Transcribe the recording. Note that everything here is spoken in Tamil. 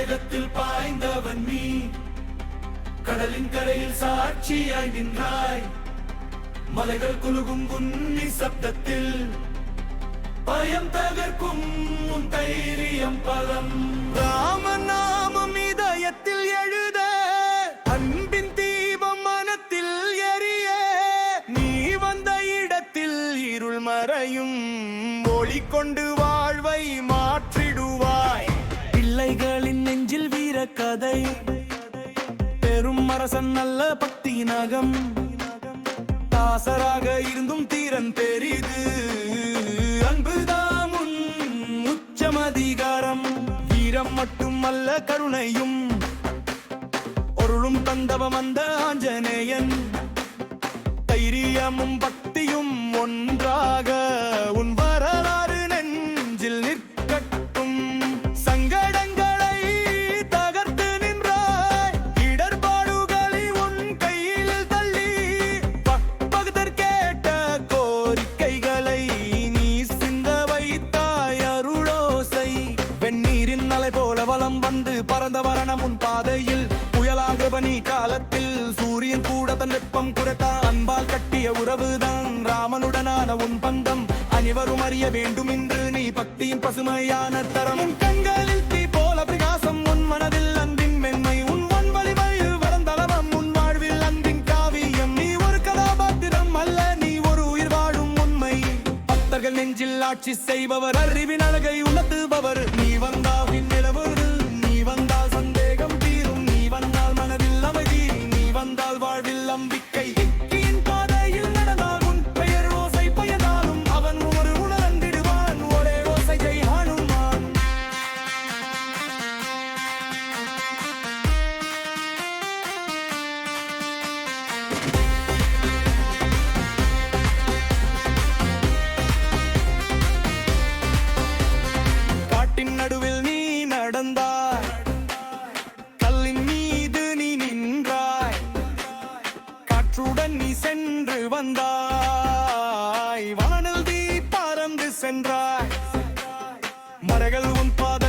வேகத்தில் பாய்ந்தவன் நீ கடலின் கரையில் சாட்சியாய் நின்றாய் மலைகள் குலுகும் உன்னி சப்தத்தில் பயம் தகர்க்கும் உன் தைரியம் பலம் ராமநாமம் இதயத்தில் எழுத அன்பின் தீபம் மனத்தில் எரிய நீ வந்த இடத்தில் இருள் மறையும் ஒளி கொண்டு வாழ்வை மாற்றிடுவாய் பிள்ளைகளின் நெஞ்சில் வீர கதை பெரும் அரசன் நல்ல பக்தி நகம் தாசராக இருந்தும் தீரன் பெரிது அன்புதாம் உன் உச்சமதிகாரம் வீரம் மட்டுமல்ல கருணையும் பொருளும் தந்தவம் அந்த ஆஞ்சநேயன் தைரியமும் பக்தியும் ஒன்றாக உன் வரலாறு நெஞ்சில் நிற்கட்டும் சங்கடங்களை தகர்த்து நின்றாய் இடர்பாடுகளை உன் கையில் தள்ளி பக்தர் கேட்ட கோரிக்கைகளை நீ சிந்த வைத்தாய் அருளோசை வெந்நீரின் அலை போல வலம் வந்து பறந்த வரணம் உன் பாதையில் புயலாக பனி காலத்தில் சூரியன் கூட தன் வெப்பம் குறைத்த அன்பால் கட்டிய உறவுதான் ராமனுடனான உன் பந்தம் அனைவரும் அறிய வேண்டும் என்று நீ பக்தியின் பசுமையான தரம் உன் கண்களில் தீ போல பிரகாசம் உன் மனதில் அன்பின் மென்மை உன் வலிமை வரந்தளவம் உன் வாழ்வில் அன்பின் காவியம் நீ ஒரு கதாபாத்திரம் அல்ல நீ ஒரு உயிர் வாழும் உண்மை பக்தர்கள் நெஞ்சில் ஆட்சி செய்பவர் அறிவின் அழகை உணர்த்துபவர் நீ வந்தால் நிலவரு நீ வந்தால் சந்தேகம் தீரும் நீ வந்தால் மனதில் அமைதி நீ வந்தால் வாழ்வில் நம்பிக்கை பாதையில் நடந்தால் உன் பெயர் ஓசை பயனாலும் அவன் ஒரு உணர்ந்திடுவான் ஒரே ஓசை ஜெய் ஹனுமான் காட்டின் நடுவில் நீ நடந்தாய் கல்லின் மீது நீ நின்றாய் காற்றுடன் நீ சென்று வந்தாய் வானில் நீ பறந்து சென்றாய் மரங்கள் உன் பாத